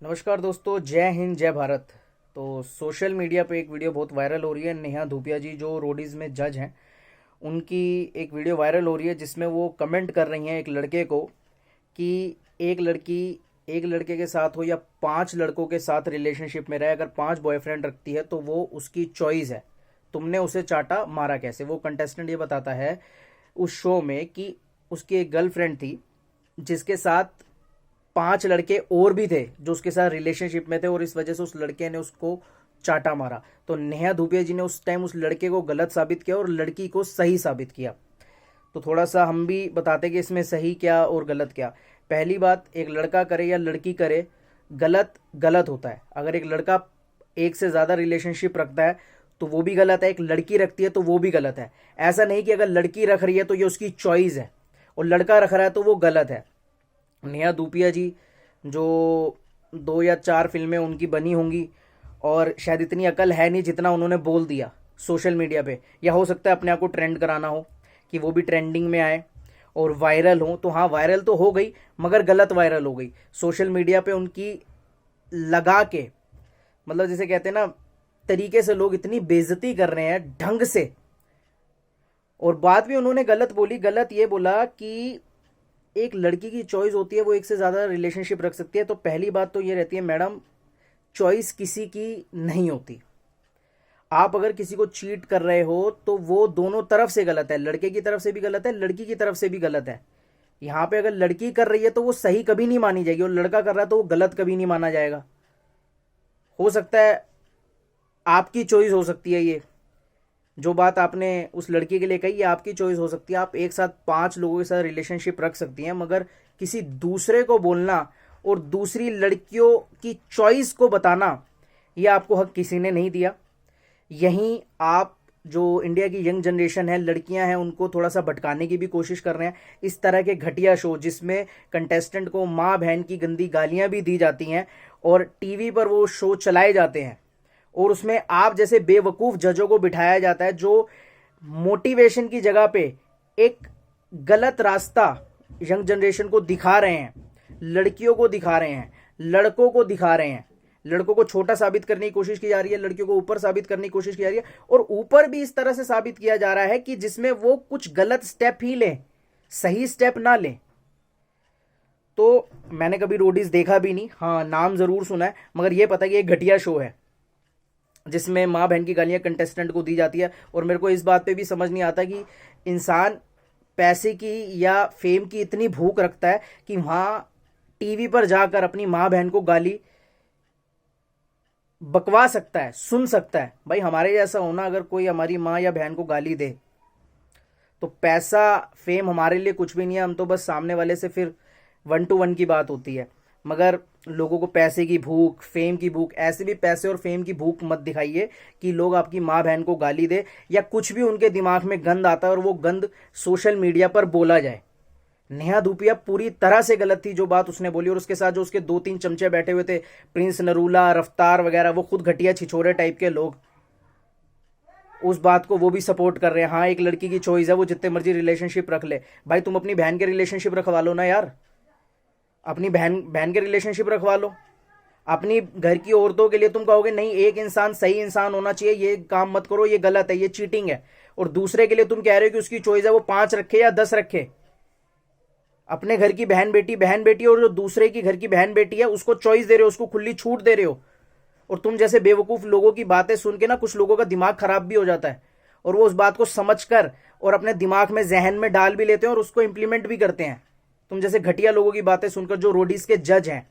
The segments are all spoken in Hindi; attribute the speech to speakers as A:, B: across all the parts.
A: नमस्कार दोस्तों, जय हिंद जय भारत। तो सोशल मीडिया पे एक वीडियो बहुत वायरल हो रही है। नेहा धूपिया जी जो रोडीज में जज हैं, उनकी एक वीडियो वायरल हो रही है जिसमें वो कमेंट कर रही हैं एक लड़के को कि एक लड़की एक लड़के के साथ हो या 5 लड़कों के साथ रिलेशनशिप में रहे, अगर 5 बॉयफ्रेंड रखती है तो वो उसकी चॉइस है। तुमने उसे चाटा मारा कैसे? वो कंटेस्टेंट ये बताता है उस शो में कि उसकी एक गर्लफ्रेंड थी जिसके साथ 5 लड़के और भी थे जो उसके साथ रिलेशनशिप में थे, और इस वजह से उस लड़के ने उसको चाटा मारा। तो नेहा धूपिया जी ने उस टाइम उस लड़के को गलत साबित किया और लड़की को सही साबित किया। तो थोड़ा सा हम भी बताते कि इसमें सही क्या और गलत क्या। पहली बात, एक लड़का करे या लड़की करे, गलत गलत होता है। अगर एक लड़का एक से ज़्यादा रिलेशनशिप रखता है तो वो भी गलत है, एक लड़की रखती है तो वो भी गलत है। ऐसा नहीं कि अगर लड़की रख रही है तो ये उसकी चॉइस है और लड़का रख रहा है तो वो गलत है। नेहा धूपिया जी जो 2 या 4 फिल्में उनकी बनी होंगी, और शायद इतनी अकल है नहीं जितना उन्होंने बोल दिया सोशल मीडिया पे, या हो सकता है अपने आप को ट्रेंड कराना हो कि वो भी ट्रेंडिंग में आए और वायरल हो। तो हाँ, वायरल तो हो गई मगर गलत वायरल हो गई। सोशल मीडिया पे उनकी लगा के, मतलब जैसे कहते हैं ना, तरीके से लोग इतनी बेइज्जती कर रहे हैं ढंग से। और बात भी उन्होंने गलत बोली। गलत ये बोला कि एक लड़की की चॉइस होती है, वो एक से ज़्यादा रिलेशनशिप रख सकती है। तो पहली बात तो ये रहती है मैडम, चॉइस किसी की नहीं होती। आप अगर किसी को चीट कर रहे हो तो वो दोनों तरफ से गलत है, लड़के की तरफ से भी गलत है, लड़की की तरफ से भी गलत है। यहाँ पे अगर लड़की कर रही है तो वो सही कभी नहीं मानी जाएगी, और लड़का कर रहा है तो वो गलत कभी नहीं माना जाएगा। हो सकता है आपकी चॉइस हो सकती है, ये जो बात आपने उस लड़की के लिए कही, ये आपकी चॉइस हो सकती है। आप एक साथ 5 लोगों के साथ रिलेशनशिप रख सकती हैं, मगर किसी दूसरे को बोलना और दूसरी लड़कियों की चॉइस को बताना, ये आपको हक किसी ने नहीं दिया। यहीं आप जो इंडिया की यंग जनरेशन है, लड़कियां हैं, उनको थोड़ा सा भटकाने की भी कोशिश कर रहे हैं। इस तरह के घटिया शो जिसमें कंटेस्टेंट को माँ बहन की गंदी गालियां भी दी जाती हैं और टीवी पर वो शो चलाए जाते हैं, और उसमें आप जैसे बेवकूफ़ जजों को बिठाया जाता है जो मोटिवेशन की जगह पे एक गलत रास्ता यंग जनरेशन को दिखा रहे हैं, लड़कियों को दिखा रहे हैं, लड़कों को दिखा रहे हैं। लड़कों को छोटा साबित करने की कोशिश की जा रही है, लड़कियों को ऊपर साबित करने की कोशिश की जा रही है, और ऊपर भी इस तरह से साबित किया जा रहा है कि जिसमें वो कुछ गलत स्टेप ही लें, सही स्टेप ना लें। तो मैंने कभी रोडीज देखा भी नहीं, हाँ नाम जरूर सुना है, मगर ये पता है कि एक घटिया शो है जिसमें माँ बहन की गालियां कंटेस्टेंट को दी जाती है। और मेरे को इस बात पे भी समझ नहीं आता कि इंसान पैसे की या फेम की इतनी भूख रखता है कि वहाँ टीवी पर जाकर अपनी माँ बहन को गाली बकवा सकता है, सुन सकता है। भाई हमारे जैसा होना, अगर कोई हमारी माँ या बहन को गाली दे तो पैसा फेम हमारे लिए कुछ भी नहीं है, हम तो बस सामने वाले से फिर 1 to 1 की बात होती है। मगर लोगों को पैसे की भूख, फेम की भूख, ऐसे भी पैसे और फेम की भूख मत दिखाइए कि लोग आपकी माँ बहन को गाली दे या कुछ भी उनके दिमाग में गंद आता है और वो गंद सोशल मीडिया पर बोला जाए। नेहा धूपिया पूरी तरह से गलत थी जो बात उसने बोली, और उसके साथ जो उसके 2-3 चमचे बैठे हुए थे, प्रिंस नरूला, रफ्तार वगैरह, वो खुद घटिया छिछोरे टाइप के लोग, उस बात को वो भी सपोर्ट कर रहे हैं। हाँ, एक लड़की की चॉइस है, वो जितने मर्जी रिलेशनशिप रख ले। भाई तुम अपनी बहन के रिलेशनशिप रखवा लो ना यार, अपनी बहन बहन के रिलेशनशिप रखवा लो। अपनी घर की औरतों के लिए तुम कहोगे नहीं, एक इंसान सही इंसान होना चाहिए, ये काम मत करो, ये गलत है, ये चीटिंग है, और दूसरे के लिए तुम कह रहे हो कि उसकी चॉइस है वो 5 रखे या 10 रखे। अपने घर की बहन बेटी और जो दूसरे की घर की बहन बेटी है उसको चॉइस दे रहे हो, उसको खुली छूट दे रहे हो। और तुम जैसे बेवकूफ लोगों की बातें सुन के ना, कुछ लोगों का दिमाग खराब भी हो जाता है, और वो उस बात को समझ कर और अपने दिमाग में, जहन में डाल भी लेते हैं और उसको इंप्लीमेंट भी करते हैं। तुम जैसे घटिया लोगों की बातें सुनकर जो रोडीज के जज हैं।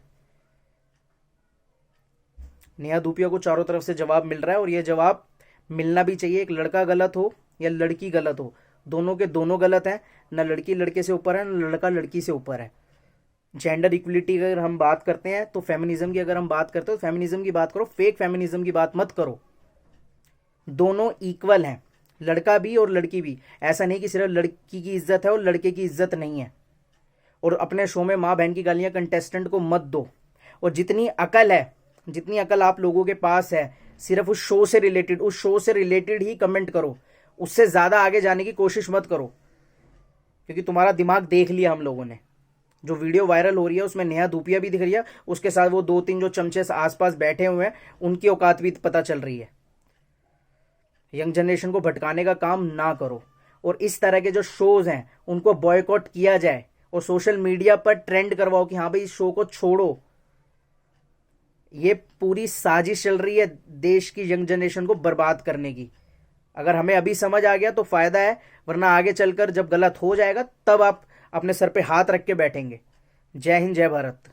A: नेहा धूपिया को चारों तरफ से जवाब मिल रहा है, और यह जवाब मिलना भी चाहिए। एक लड़का गलत हो या लड़की गलत हो, दोनों के दोनों गलत हैं। न लड़की लड़के से ऊपर है, न लड़का लड़की से ऊपर है। जेंडर इक्वलिटी अगर हम बात करते हैं तो फेमिनिज्म की अगर हम बात करते हो तो फेमिनिज्म की बात करो, फेक फेमिनिज्म की बात मत करो। दोनों इक्वल हैं, लड़का भी और लड़की भी। ऐसा नहीं कि सिर्फ लड़की की इज्जत है और लड़के की इज्जत नहीं है। और अपने शो में माँ बहन की गालियां कंटेस्टेंट को मत दो। और जितनी अकल है, जितनी अकल आप लोगों के पास है, सिर्फ उस शो से रिलेटेड ही कमेंट करो। उससे ज़्यादा आगे जाने की कोशिश मत करो, क्योंकि तुम्हारा दिमाग देख लिया हम लोगों ने। जो वीडियो वायरल हो रही है उसमें नेहा धूपिया भी दिख रही है, उसके साथ वो 2-3 जो चमचे आसपास बैठे हुए हैं उनकी औकात भी पता चल रही है। यंग जनरेशन को भटकाने का काम ना करो और इस तरह के जो शोज हैं उनको बॉयकॉट किया जाए और सोशल मीडिया पर ट्रेंड करवाओ कि हाँ भाई इस शो को छोड़ो। ये पूरी साजिश चल रही है देश की यंग जनरेशन को बर्बाद करने की। अगर हमें अभी समझ आ गया तो फायदा है, वरना आगे चलकर जब गलत हो जाएगा तब आप अपने सर पे हाथ रख के बैठेंगे। जय हिंद, जय भारत।